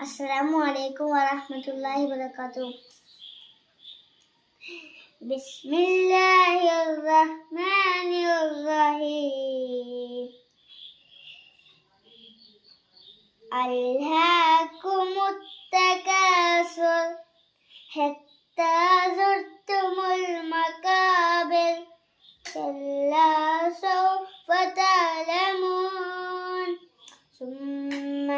السلام عليكم ورحمة الله وبركاته. بسم الله الرحمن الرحيم. ألهاكم التكاثر حتى زرتم المقابر كلا سوف تعلمون ثم